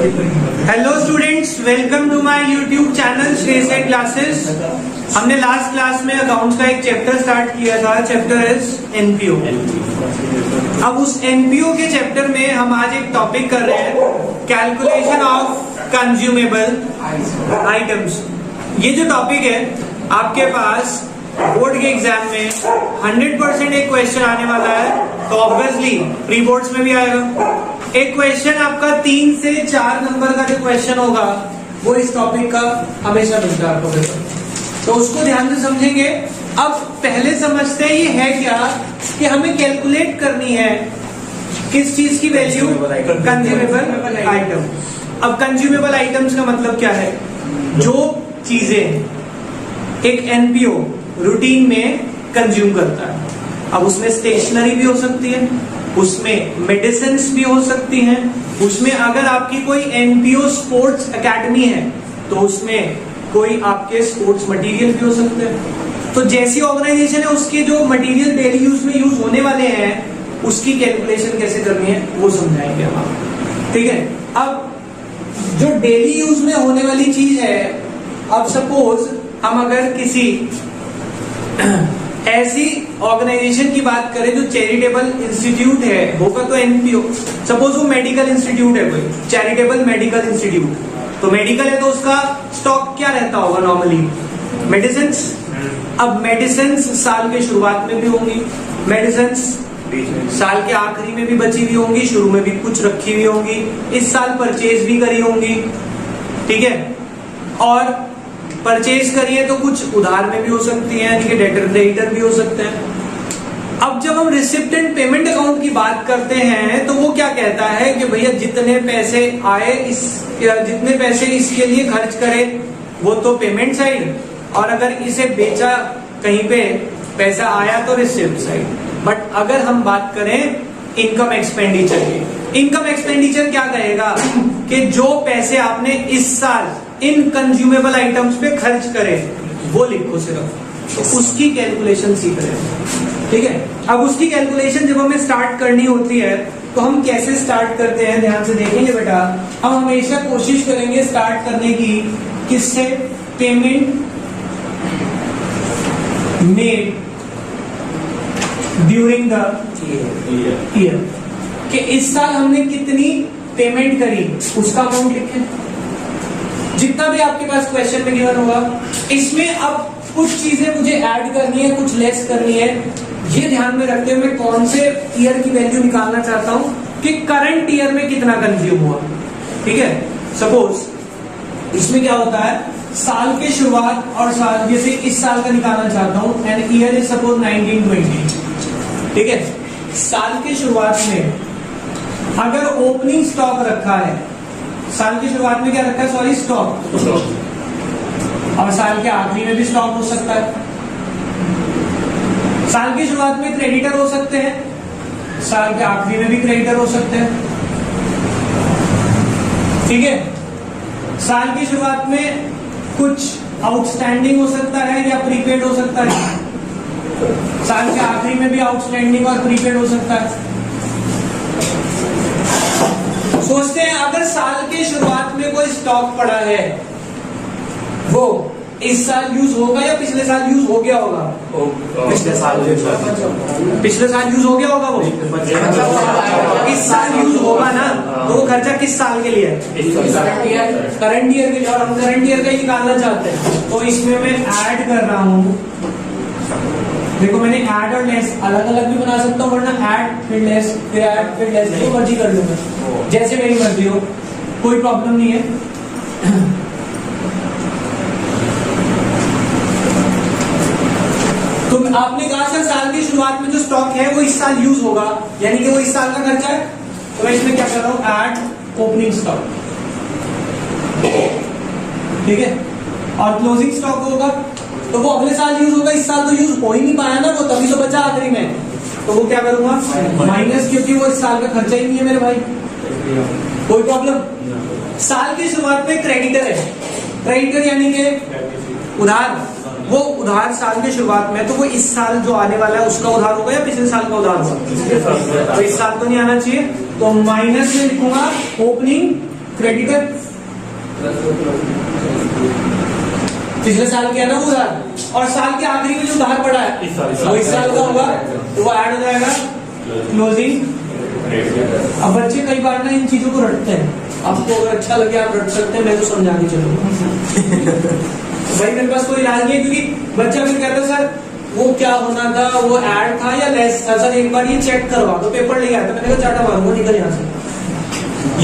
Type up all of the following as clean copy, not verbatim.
Hello students, welcome to my YouTube channel Shrey Seth classes. हमने last class में accounts का एक चैप्टर स्टार्ट किया था। Chapter is NPO. अब उस एनपीओ के चैप्टर में हम आज एक टॉपिक कर रहे हैं, कैलकुलेशन ऑफ कंज्यूमेबल आइटम्स। ये जो टॉपिक है आपके पास बोर्ड के एग्जाम में 100% एक क्वेश्चन आने वाला है, तो ऑब्वियसली प्री बोर्ड्स में भी आएगा। एक क्वेश्चन आपका 3 से 4 नंबर का जो क्वेश्चन होगा वो इस टॉपिक का हमेशा मिलता है आपको पेपर, तो उसको ध्यान से समझेंगे। अब पहले समझते हैं ये है क्या, कि हमें कैलकुलेट करनी है किस चीज की वैल्यू, कंज्यूमेबल आइटम। अब कंज्यूमेबल आइटम्स का मतलब क्या है, जो चीजें एक एनपीओ रूटीन में कंज्यूम करता है। अब उसमें स्टेशनरी भी हो सकती है, उसमें मेडिसिन्स भी हो सकती हैं, उसमें अगर आपकी कोई एनपीओ स्पोर्ट्स एकेडमी है तो उसमें कोई आपके स्पोर्ट्स मटेरियल भी हो सकते हैं। तो जैसी ऑर्गेनाइजेशन है उसके जो मटेरियल डेली यूज में यूज होने वाले हैं उसकी कैलकुलेशन कैसे करनी है वो समझाएंगे हम आपको, ठीक है। अब जो डेली यूज में होने वाली चीज है, अब सपोज हम अगर किसी ऐसी ऑर्गेनाइजेशन की बात करें जो चैरिटेबल इंस्टीट्यूट है, होगा तो एनपीओ। सपोज वो मेडिकल इंस्टीट्यूट है, कोई चैरिटेबल मेडिकल इंस्टीट्यूट, तो मेडिकल है तो उसका स्टॉक क्या रहता होगा नॉर्मली, मेडिसिन। अब मेडिसिन साल के शुरुआत में भी होंगी, मेडिसिन साल के आखिरी में भी बची हुई होंगी, शुरू में भी कुछ रखी हुई होंगी, इस साल परचेज भी करी होंगी, ठीक है। और परचेज करिए तो कुछ उधार में भी हो सकती है, यानी कि डेटर क्रेडिटर भी हो सकते हैं। अब जब हम रिसिप्ट एंड पेमेंट अकाउंट की बात करते हैं तो वो क्या कहता है कि भैया जितने पैसे आए जितने पैसे इसके लिए खर्च करे वो तो पेमेंट साइड, और अगर इसे बेचा कहीं पे पैसा आया तो रिसिप्ट साइड। बट अगर हम बात करें इनकम एक्सपेंडिचर की, इनकम एक्सपेंडिचर क्या कहेगा कि जो पैसे आपने इस साल इन कंज्यूमेबल आइटम्स पे खर्च करे वो लिखो सिर्फ, तो उसकी कैलकुलेशन सीख रहे हैं, ठीक है। अब उसकी कैलकुलेशन जब हमें स्टार्ट करनी होती है तो हम कैसे स्टार्ट करते हैं, ध्यान से देखेंगे बेटा। हम हमेशा कोशिश करेंगे स्टार्ट करने की किससे, payment made during the year, कि इस साल हमने कितनी पेमेंट करी उसका अमाउंट लिखें, जितना भी आपके पास क्वेश्चन में गिवन होगा। इसमें अब कुछ चीजें मुझे ऐड करनी है, कुछ लेस करनी है, ये ध्यान में रखते हुए मैं कौन से ईयर की वैल्यू निकालना चाहता हूं कि करंट ईयर में कितना कंज्यूम हुआ, ठीक है। सपोज इसमें क्या होता है, साल के शुरुआत और साल, जैसे इस साल का निकालना चाहता हूं, एंड ईयर इज सपोज 1920, ठीक है। साल के शुरुआत में अगर ओपनिंग स्टॉक रखा है, साल की शुरुआत में क्या रखा है, सॉरी स्टॉक, और साल के आखिरी में भी स्टॉक हो सकता है। साल की शुरुआत में क्रेडिटर हो सकते हैं, साल के आखिरी में भी क्रेडिटर हो सकते हैं, ठीक है। साल की शुरुआत में कुछ आउटस्टैंडिंग हो सकता है या प्रीपेड हो सकता है, साल के आखिरी में भी आउटस्टैंडिंग और प्रीपेड हो सकता है। सोचते हैं अगर साल के शुरुआत में कोई स्टॉक पड़ा है वो इस साल यूज होगा या पिछले साल यूज हो गया होगा, पिछले साल यूज हो गया होगा, वो इस साल यूज होगा ना, तो वो खर्चा किस साल के लिए है, करंट ईयर के लिए, और हम करंट ईयर का ही निकालना चाहते हैं। तो इसमें मैं ऐड कर रहा हूं, देखो मैंने ऐड और लेस अलग अलग भी बना सकता हूँ, वरना ऐड फिर लेस फिर ऐड फिर लेस, जो मर्जी कर लूंगा, जैसे मेरी मर्जी हो, कोई प्रॉब्लम नहीं है। तो आपने कहा सर साल की शुरुआत में जो स्टॉक है वो इस साल यूज होगा, यानी कि वो इस साल का खर्चा है, तो मैं इसमें क्या कर रहा हूँ, ऐड ओपनिंग स्टॉक, ठीक है। और क्लोजिंग स्टॉक होगा तो वो अगले साल यूज होगा, इस साल तो यूज हो ही नहीं पाया ना, वो तभी तो बचा आखिरी में, तो वो क्या करूंगा, माइनस, क्योंकि वो इस साल का खर्चा ही नहीं है मेरे भाई, कोई प्रॉब्लम। साल की शुरुआत में क्रेडिटर है, क्रेडिटर यानी कि उधार, वो उधार साल की शुरुआत में, तो वो इस साल जो आने वाला है उसका उधार होगा या पिछले साल का उधार होगा, तो इस साल तो नहीं आना चाहिए, तो माइनस में लिखूंगा ओपनिंग क्रेडिटर पिछले साल क्या ना उधार, और साल के आखिरी में जो उधार पड़ा है वो इस साल का होगा, तो वो ऐड हो जाएगा क्लोजिंग। अब बच्चे कई बार ना इन चीजों को रटते हैं, आपको अगर अच्छा लगे आप रट सकते हैं, मैं तो समझा के चलूंगा। भाई मेरे पास कोई इलाज नहीं है, क्योंकि बच्चा फिर कहता सर वो क्या होना था, वो ऐड था या लेस था, सर एक बार ये चेक करवा दो, पेपर ले आया था, मैंने कहा चाटा मारूंगा निकल यहाँ से।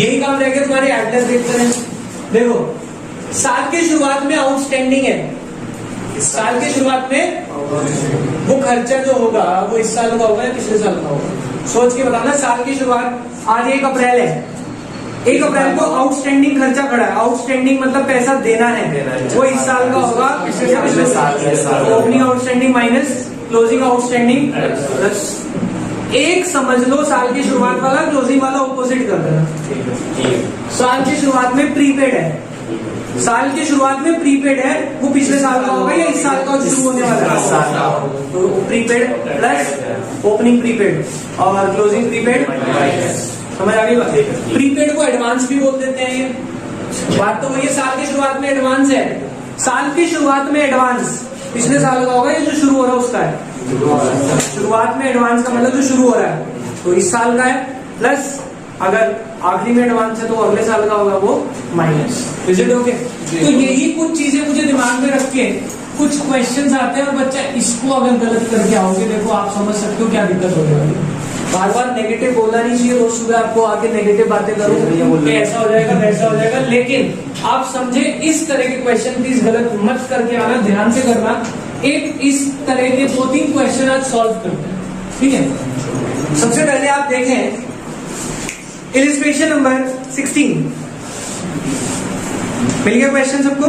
यही काम रह गया तुम्हारे एडलेस देखते हैं। देखो साल के शुरुआत में आउटस्टैंडिंग है, साल के शुरुआत में वो खर्चा जो होगा वो इस साल का होगा या पिछले साल का होगा, सोच के बताना। साल की शुरुआत आज 1 अप्रैल है, 1 अप्रैल को आउटस्टैंडिंग खर्चा खड़ा है, आउटस्टैंडिंग मतलब पैसा देना है, वो इस साल का होगा पिछले साल। Opening outstanding minus closing outstanding. एक समझ लो साल की शुरुआत वाला क्लोजिंग वाला ऑपोजिट कर देना। साल की शुरुआत में प्रीपेड है, साल की शुरुआत में प्रीपेड है, वो पिछले साल का होगा या इस साल का शुरू होने वाला है, तो प्रीपेड प्लस ओपनिंग प्रीपेड और क्लोजिंग प्रीपेड। समझ आ गई बात? प्रीपेड को एडवांस भी बोल देते हैं, ये बात तो वही है। साल की शुरुआत में एडवांस है, साल की शुरुआत में एडवांस पिछले साल का होगा या जो शुरू हो रहा है उसका है। शुरुआत में एडवांस का मतलब जो शुरू हो रहा है तो इस साल का है, प्लस अगर आखिरी में एडवांस है तो अगले साल का होगा वो माइनस। Visit okay. तो यही कुछ चीजें मुझे दिमाग में रख के कुछ क्वेश्चंस आते हैं, और बच्चा इसको अगर गलत करके आओगे, देखो आप समझ सकते हो क्या दिक्कत हो जाएगी। बार बार नेगेटिव बोलना नहीं चाहिए, रोज सुबह आपको आके नेगेटिव बातें करो कि ऐसा हो जाएगा वैसा हो जाएगा, लेकिन आप समझे इस तरह के क्वेश्चन प्लीज गलत मत करके आना, ध्यान से करना। एक इस तरह के 2-3 क्वेश्चन आज सॉल्व करते हैं, ठीक है। सबसे पहले आप देखें इलिस्ट्रेशन नंबर 16, मिल गया क्वेश्चन सबको?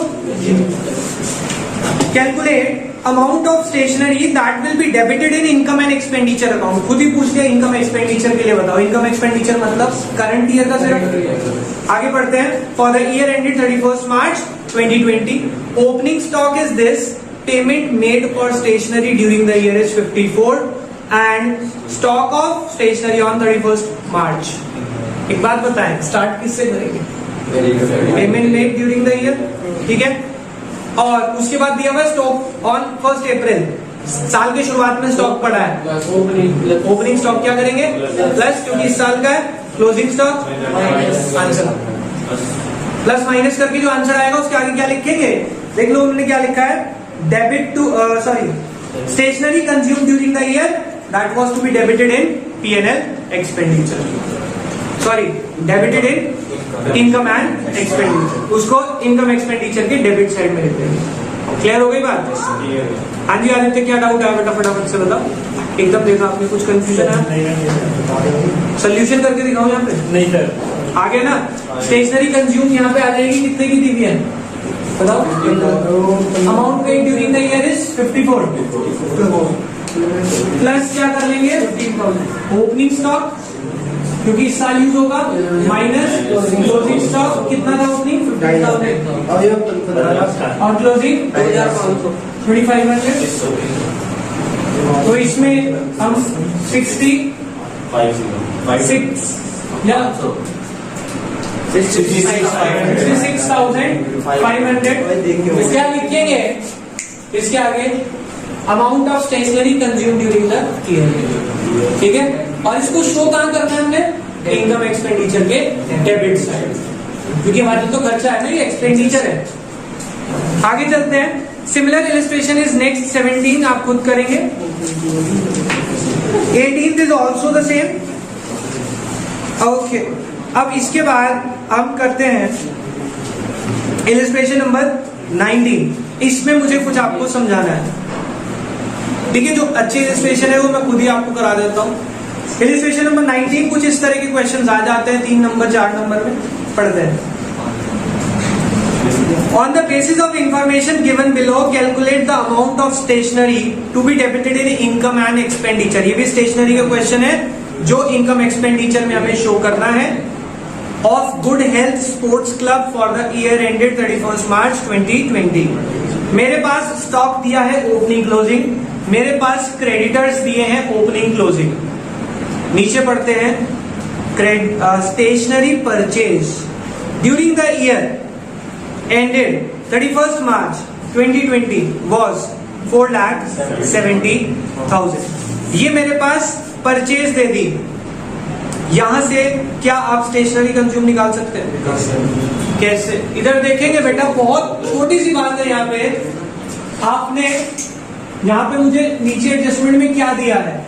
Calculate amount of stationery that will be debited in income and expenditure account. खुद ही पूछ लिया इनकम एक्सपेंडिचर के लिए बताओ, इनकम एक्सपेंडिचर मतलब करंट ईयर का सिर्फ। आगे पढ़ते हैं। For the year ended 31 March 2020 opening stock is this, payment made for stationery during the year is 54 and stock of stationery on 31 March. एक बात बताएं, स्टार्ट किससे करेंगे? Payment made during the year, ठीक है। और उसके बाद दिया हुआ स्टॉक ऑन 1 अप्रैल, साल के शुरुआत में स्टॉक पड़ा है, ओपनिंग स्टॉक क्या करेंगे? प्लस, क्योंकि इस साल का है, closing stock answer, plus minus करके जो आंसर आएगा उसके आगे क्या लिखेंगे? देख लो उन्होंने क्या लिखा है, debit to stationery consume during the year that was to be debited in P&L expenditure, sorry debited in income and expenditure, उसको इनकम एक्सपेंडिचर के डेबिट साइड में लिखते हैं। क्लियर हो गई बात? हाँ जी आदित्य, क्या डाउट है बेटा फटाफट से बताओ। एकदम देखा आपने, कुछ कंफ्यूजन है? सोल्यूशन करके दिखाओ यहाँ पे। नहीं सर, आ गया ना? स्टेशनरी कंज्यूम यहाँ पे आ जाएगी, कितने की दी हुई है बताओ? Amount paid during the year is 54 plus क्या कर लेंगे 15,000 ओपनिंग स्टॉक क्योंकि इस साल यूज होगा, माइनस क्लोजिंग स्टॉक कितना था ओपनिंग 15,000 और क्लोजिंग 2,500। तो इसमें हम 66 या 66,500 क्या लिखेंगे इसके आगे? Amount of stationery consume during the year, ठीक है। और इसको शो कहां करना है हमने? इनकम एक्सपेंडिचर के डेबिट साइड, क्योंकि हमारे तो खर्चा है ना, ये एक्सपेंडिचर है। आगे चलते हैं। सिमिलर इलस्ट्रेशन इज नेक्स्ट 17, आप खुद करेंगे। 18th is also the same. Okay, अब इसके बाद हम करते हैं इलस्ट्रेशन नंबर 19। इसमें मुझे कुछ आपको समझाना है, ठीक है। जो अच्छी इलस्ट्रेशन है वो मैं खुद ही आपको करा देता हूँ। इलस्ट्रेशन नंबर 19 कुछ इस तरह के क्वेश्चंस आ जाते हैं 3 नंबर 4 नंबर में, पढ़ते हैं। On the basis of information given below, calculate the amount of stationery to be debited in income and expenditure। ये भी स्टेशनरी का क्वेश्चन है जो इनकम एक्सपेंडिचर में हमें शो करना है। Of good health sports club for the year ended 31 March 2020। मेरे पास स्टॉक दिया है ओपनिंग क्लोजिंग, मेरे पास क्रेडिटर्स दिए हैं ओपनिंग क्लोजिंग। नीचे पढ़ते हैं stationery purchase during the year ended 31st March 2020 was 4,70,000। ये मेरे पास परचेज दे दी। यहां से क्या आप स्टेशनरी कंज्यूम निकाल सकते हैं? कैसे? इधर देखेंगे बेटा, बहुत छोटी सी बात है। यहाँ पे आपने यहाँ पे मुझे नीचे एडजस्टमेंट में क्या दिया है?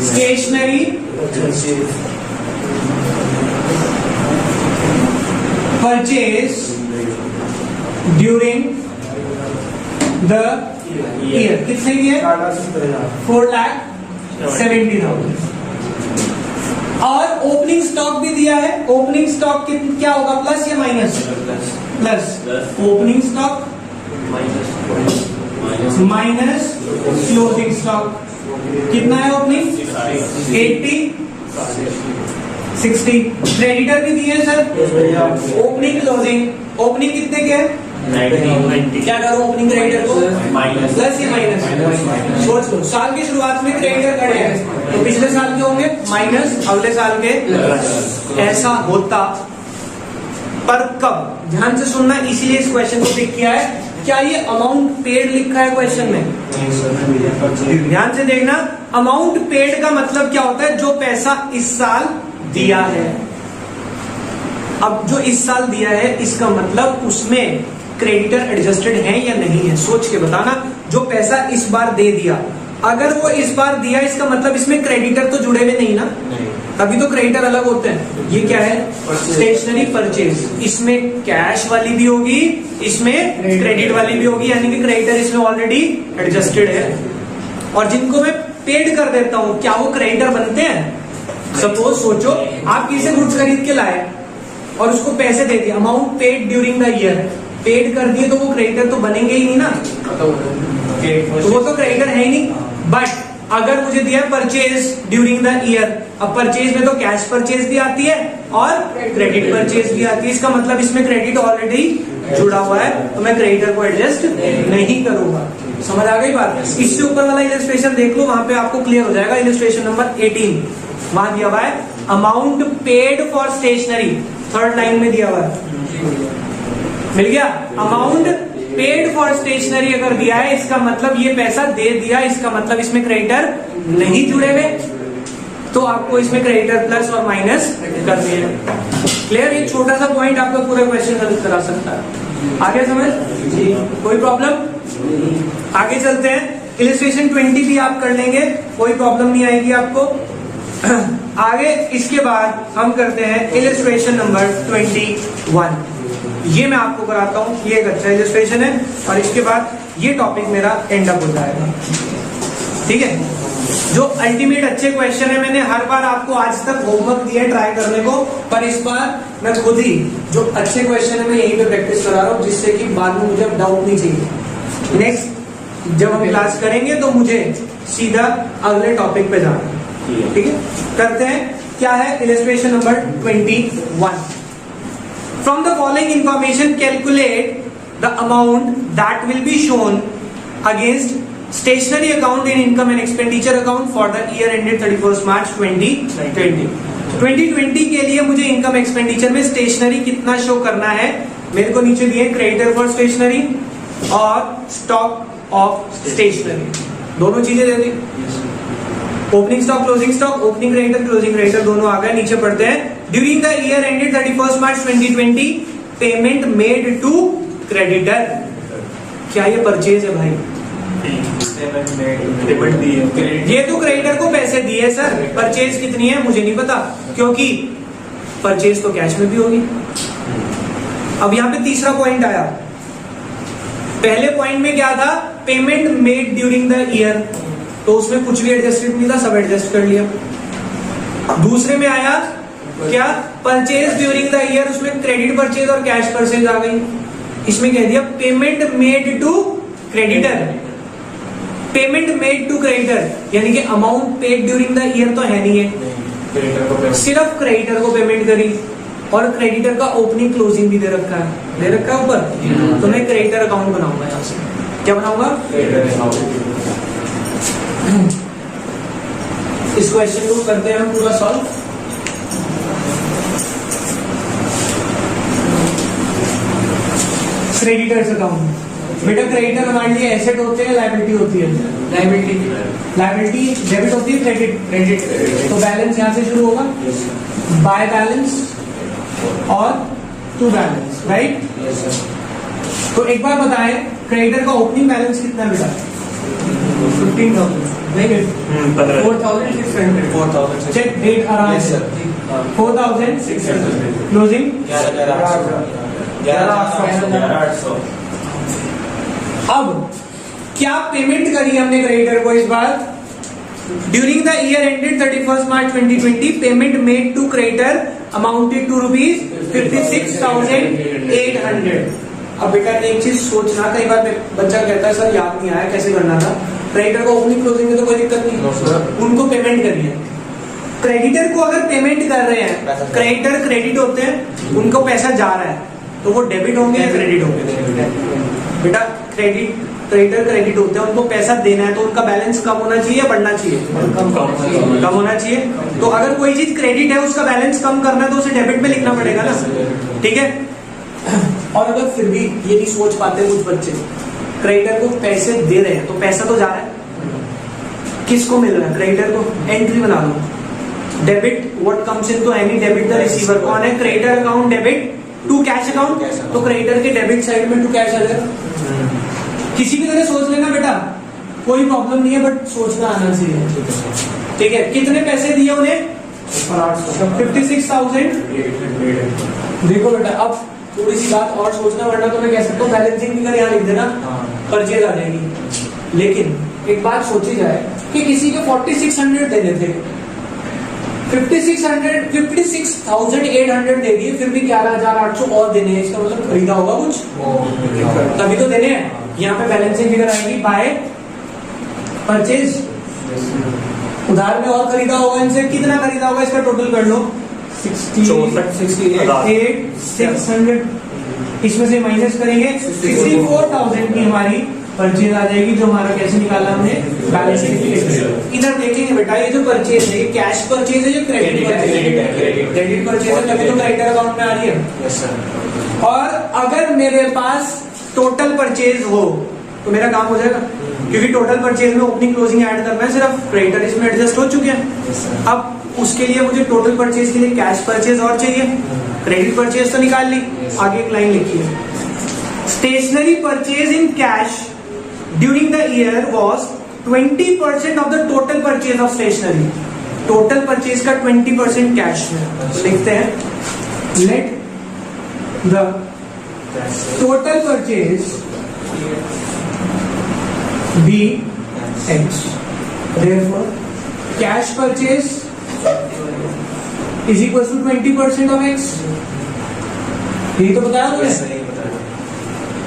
Stationery purchase during the year. कितने की है? 4,70,000। और ओपनिंग स्टॉक भी दिया है। ओपनिंग स्टॉक क्या होगा? प्लस या minus? Plus. Opening stock minus closing stock. कितना है ओपनिंग? 80 60। क्रेडिटर भी दिए सर। Opening closing. ओपनिंग कितने के है? 90। क्या करो ओपनिंग क्रेडिटर को? माइनस। प्लस या माइनस? सोच लो, साल की शुरुआत में क्रेडिटर खड़े हैं तो पिछले साल के होंगे माइनस, अगले साल के प्लस। ऐसा होता, पर कब? ध्यान से सुनना, इसीलिए इस क्वेश्चन को पिक किया है। क्या ये अमाउंट पेड लिखा है क्वेश्चन में? ध्यान से देखना, अमाउंट पेड का मतलब क्या होता है? जो पैसा इस साल दिया है। अब जो इस साल दिया है, इसका मतलब उसमें क्रेडिटर एडजस्टेड है या नहीं है? सोच के बताना। जो पैसा इस बार दे दिया, अगर वो इस बार दिया, इसका मतलब इसमें क्रेडिटर तो जुड़े हुए नहीं ना, तभी तो क्रेडिटर अलग होते हैं। ये क्या है? Stationery purchase. इसमें कैश वाली भी होगी, इसमें क्रेडिट वाली भी होगी, यानी कि क्रेडिटर इसमें ऑलरेडी एडजस्टेड है। और जिनको मैं पेड कर देता हूं, क्या वो क्रेडिटर बनते हैं? सपोज सोचो, आप किसी गुड्स खरीद के लाए और उसको पैसे दे दिए, amount paid during the year, paid कर दिए, तो वो क्रेडिटर तो बनेंगे ही नहीं ना, तो वो तो क्रेडिटर है ही नहीं। बट अगर मुझे दिया परचेज ड्यूरिंग द ईयर, अब परचेज में तो कैश परचेज भी आती है और क्रेडिट परचेज भी आती है, इसका मतलब इसमें क्रेडिट ऑलरेडी जुड़ा हुआ है, तो मैं क्रेडिटर को एडजस्ट नहीं करूंगा। समझ आ गई बात? इससे ऊपर वाला इलस्ट्रेशन देख लो, वहां पे आपको क्लियर हो जाएगा। इलस्ट्रेशन नंबर 18 वहां दिया हुआ है amount paid for stationery, third line में दिया हुआ है। मिल गया? अमाउंट पेड फॉर स्टेशनरी अगर दिया है, इसका मतलब ये पैसा दे दिया, इसका मतलब इसमें क्रेडिटर नहीं जुड़े हुए, तो आपको इसमें क्रेडिटर प्लस और माइनस करनी है। क्लियर? ये छोटा सा पॉइंट आपका पूरा क्वेश्चन हल करा सकता है। आगे समझ? कोई प्रॉब्लम? आगे चलते हैं। इलस्ट्रेशन 20 भी आप कर लेंगे, कोई प्रॉब्लम नहीं आएगी आपको। आगे इसके बाद हम करते हैं इलस्ट्रेशन नंबर 21। ये मैं आपको कराता हूं, ये एक अच्छा इलस्ट्रेशन है, और इसके बाद ये टॉपिक मेरा एंड अप हो जाएगा। ठीक है? जो अल्टीमेट अच्छे क्वेश्चन है, मैंने हर बार आपको आज तक होमवर्क दिया है ट्राई करने को, पर इस बार मैं खुद ही जो अच्छे क्वेश्चन है मैं यहीं पे प्रैक्टिस करा रहा हूँ, जिससे कि बाद में मुझे डाउट नहीं चाहिए। नेक्स्ट जब हम क्लास करेंगे तो मुझे सीधा अगले टॉपिक पे जाना है। ठीक है? करते हैं। क्या है illustration number 21? From the following information, calculate the amount that will be shown against stationery account in income and expenditure account for the year ended 31st March 2020. 2020 के लिए मुझे इनकम एक्सपेंडिचर में स्टेशनरी कितना शो करना है? मेरे को नीचे दिए क्रेडिटर फॉर स्टेशनरी और स्टॉक ऑफ स्टेशनरी, दोनों चीजें दे दी। Opening stock, closing stock, opening creditor, closing creditor दोनों आ गए। नीचे पढ़ते हैं। During the year ended 31st March 2020, payment made to creditor. क्या ये परचेज है भाई? पेमेंट दी है, ये तो क्रेडिटर को पैसे दिए सर। परचेज कितनी है मुझे नहीं पता, क्योंकि परचेज तो कैश में भी होगी। अब यहाँ पे तीसरा पॉइंट आया। पहले पॉइंट में क्या था? Payment made during the year, तो उसमें कुछ भी एडजस्टेड नहीं था, सब एडजस्ट कर लिया। दूसरे में आया क्या? परचेज ड्यूरिंग द ईयर, उसमें क्रेडिट परचेज और कैश परचेज आ गई। इसमें कह दिया payment made to creditor. Payment made to creditor यानी कि amount paid during the year तो है नहीं है, सिर्फ क्रेडिटर को पेमेंट करी, और क्रेडिटर का ओपनिंग क्लोजिंग भी दे रखा है, ऊपर। तो मैं क्रेडिटर अकाउंट बनाऊंगा। यहाँ से क्या बनाऊंगा? इस क्वेश्चन को करते हैं हम पूरा सॉल्व। Creditors account. बेटा क्रेडिटर हमारे लिए एसेट होते हैं, लायबिलिटी होती है? लायबिलिटी डेबिट होती है, क्रेडिट। तो बैलेंस यहां से शुरू होगा, बाय बैलेंस और टू बैलेंस, राइट? तो एक बार बताएं, क्रेडिटर का ओपनिंग बैलेंस कितना बेटा? 15,000 नहीं, 4,600। चेक डेट आराम से 4,600। क्लोजिंग 11,800। अब क्या पेमेंट करी हमने क्रेडिटर को इस बार? During the year ended 31 March 2020 payment made to creditor amounted to ₹56,800। अब बेटा एक चीज सोचना, कई बार बच्चा कहता है सर याद नहीं आया कैसे करना था। क्रेडिटर को ओपनिंग क्लोजिंग में तो कोई दिक्कत नहीं, उनको पेमेंट करनी है। क्रेडिटर को अगर पेमेंट कर रहे हैं, क्रेडिटर क्रेडिट होते हैं, उनको पैसा जा रहा है, तो वो डेबिट होंगे या क्रेडिट होंगे? बेटा क्रेडिटर क्रेडिट होते हैं, उनको पैसा देना है, तो उनका बैलेंस कम होना चाहिए या बढ़ना चाहिए? कम होना चाहिए। तो अगर कोई चीज क्रेडिट है, उसका बैलेंस कम करना है, तो उसे डेबिट में लिखना पड़ेगा ना, ठीक है? और अगर फिर भी ये नहीं सोच पाते कुछ बच्चे, क्रेडिटर को पैसे दे रहे हैं तो पैसा तो जा रहा है, किसको मिल रहा है? क्रेडिटर को। एंट्री बना लो, debit what comes in to any debit the receiver. कौन है? Creditor account debit to cash account, तो क्रेडिटर के डेबिट साइड में टू कैश आ जाएगा। किसी भी तरह सोच लेना बेटा, कोई प्रॉब्लम नहीं है, बट सोचना आना चाहिए, ठीक है? कितने पैसे दिए उन्हें? 56,000। देखो बेटा, अब थोड़ी सी बात और सोचना, वरना तो मैं कह सकता हूँ बैलेंसिंग फिगर यहाँ लिख देना, परचेज आ जाएगी। लेकिन एक बात सोची जाए कि किसी को 4600 देने थे, 56,800 दे दिए, फिर भी 11,800 और देने हैं, इसका मतलब खरीदा होगा कुछ, तभी तो देने हैं। यहाँ पे बैलेंसिंग फिगर आएगी बाय परचेज, उधार में और खरीदा होगा इनसे, कितना खरीदा होगा इसका टोटल कर लो, 68,600। इसमें से माइनस करेंगे 64,000 की हमारी परचेज आ जाएगी, जो हमारा कैसे निकाला हमने? Balancing figure. इधर देखेंगे बेटा, ये जो परचेज है ये कैश परचेज है या क्रेडिट परचेज है? क्रेडिट परचेज है, तभी तो क्रेडिटर अकाउंट में आ रही है। और अगर मेरे पास टोटल परचेज हो तो मेरा काम हो जाएगा, क्योंकि टोटल परचेज में ओपनिंग क्लोजिंग ऐड करना है, सिर्फ क्रेडिटर इसमें एडजस्ट हो चुके हैं। अब उसके लिए मुझे टोटल परचेज के लिए कैश परचेज और चाहिए, क्रेडिट परचेज तो निकाल ली, आगे एक लाइन लिखी है, stationery purchase in cash during the year was 20% of the total purchase of stationery. Total purchase का 20% कैश में, लिखते हैं let the total purchase be x, therefore cash purchase is equal to 20% of x। यही तो बताया तुमने,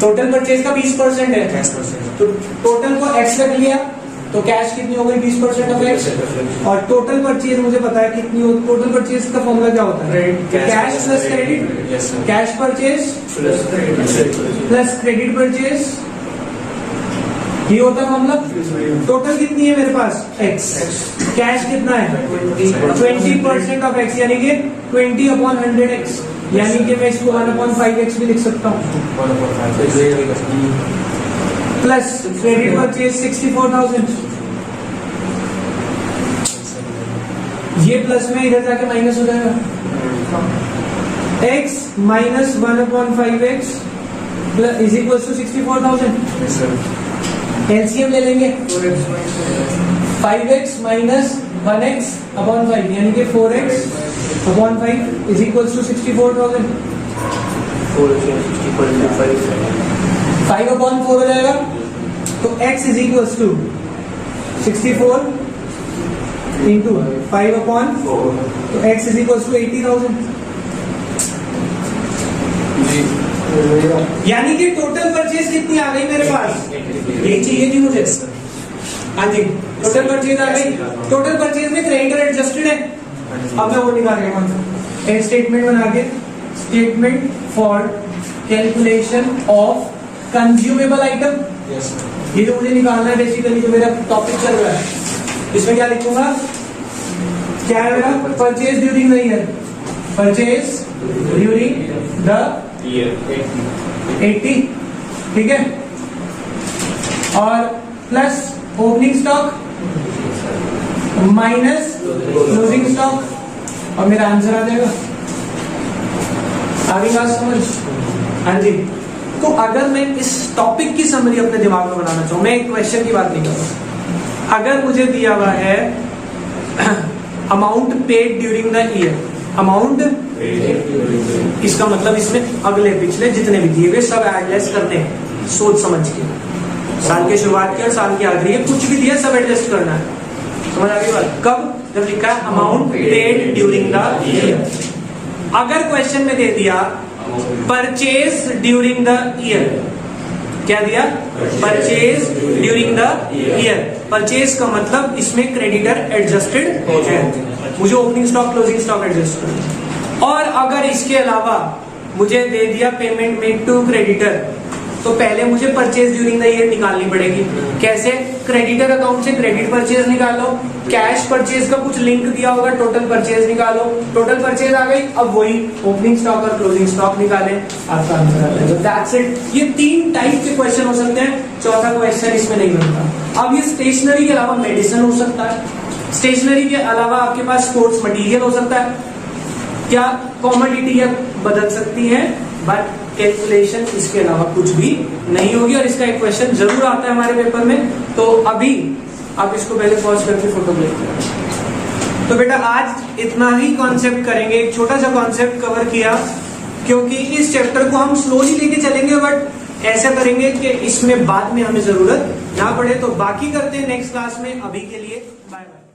total purchase का 20% है, तो टोटल को x रख लिया, तो कैश कितनी हो गई? 20% ऑफ x। और टोटल परचेज मुझे पता है कितनी हो, टोटल परचेज का फॉर्मूला क्या होता है? Cash plus credit, cash purchase plus credit purchase, ये होता है फॉर्मूला। टोटल कितनी है मेरे पास? x। कैश कितना है? 20% ऑफ x, यानी कि 20/100x, यानी कि मैं इसको 1/5x भी लिख सकता हूँ, प्लस क्रेडिट परचेज 64,000। ये प्लस में इधर जाके माइनस हो जाएगा, x minus 1/5x is equal to 64,000। LCM ले लेंगे, 5x माइनस 1x/5, यानी कि 4x/5 इज इक्वल टू 64,000। 5/4 हो जाएगा, तो x is equal to 64 into 5/4, तो x इज इक्वल टू 80,000। यानी कि टोटल परचेज कितनी आ गई मेरे पास? यही चाहिए थी मुझे। हाँ जी, टोटल परचेज आ गई। टोटल परचेज में क्रेडिटर एडजस्टेड है, अब मैं वो निकाल रहा हूँ, एक स्टेटमेंट बना के, statement for calculation of consumable item. ये जो मुझे निकालना है बेसिकली, जो मेरा टॉपिक चल रहा है, इसमें क्या लिखूंगा? क्या है मेरा? Purchase during the year, purchase during the 80, ठीक है, और plus opening stock minus closing stock, और मेरा आंसर आ जाएगा। आगे बात समझ? हाँ जी। तो अगर मैं इस टॉपिक की समरी अपने दिमाग में बनाना चाहूं, मैं एक क्वेश्चन की बात नहीं कर रहा, अगर मुझे दिया हुआ है amount paid during the year, amount, इसका मतलब इसमें अगले पिछले जितने भी दिए गए सब एडजस्ट करने हैं, सोच समझ के, साल की शुरुआत की और साल की आखिरी है, कुछ भी दिया सब एडजस्ट करना है। समझ आ गई बात? कब? जब लिखा है amount paid during the year. अगर क्वेश्चन में दे दिया परचेज ड्यूरिंग द ईयर, क्या दिया? Purchase during the year. Purchase का मतलब इसमें क्रेडिटर एडजस्टेड हो जाए, मुझे opening stock closing stock adjust करना। और अगर इसके अलावा मुझे दे दिया पेमेंट मेड टू क्रेडिटर, तो पहले मुझे परचेज ड्यूरिंग द ईयर निकालनी पड़ेगी। कैसे? क्रेडिटर अकाउंट से क्रेडिट परचेज निकालो, कैश परचेज का कुछ लिंक दिया होगा, टोटल परचेज निकालो, टोटल परचेज आ गई, अब वही ओपनिंग स्टॉक और क्लोजिंग स्टॉक निकाले, आपका आंसर आ जाएगा। That's it. ये 3 टाइप के क्वेश्चन हो सकते हैं, चौथा क्वेश्चन इसमें नहीं बनता। अब ये स्टेशनरी के अलावा मेडिसिन हो सकता है, स्टेशनरी के अलावा आपके पास स्पोर्ट्स मटेरियल हो सकता है, क्या कॉमोडिटी बदल सकती है, बट कैलकुलेशन इसके अलावा कुछ भी नहीं होगी। और इसका एक क्वेश्चन जरूर आता है हमारे पेपर में, तो अभी आप इसको पहले पॉज करके फोटो क्लिक करें। तो बेटा आज इतना ही कॉन्सेप्ट करेंगे, एक छोटा सा कॉन्सेप्ट कवर किया, क्योंकि इस चैप्टर को हम स्लोली लेके चलेंगे, बट ऐसा करेंगे कि इसमें बाद में हमें जरूरत ना पड़े। तो बाकी करते हैं नेक्स्ट क्लास में, अभी के लिए बाय बाय।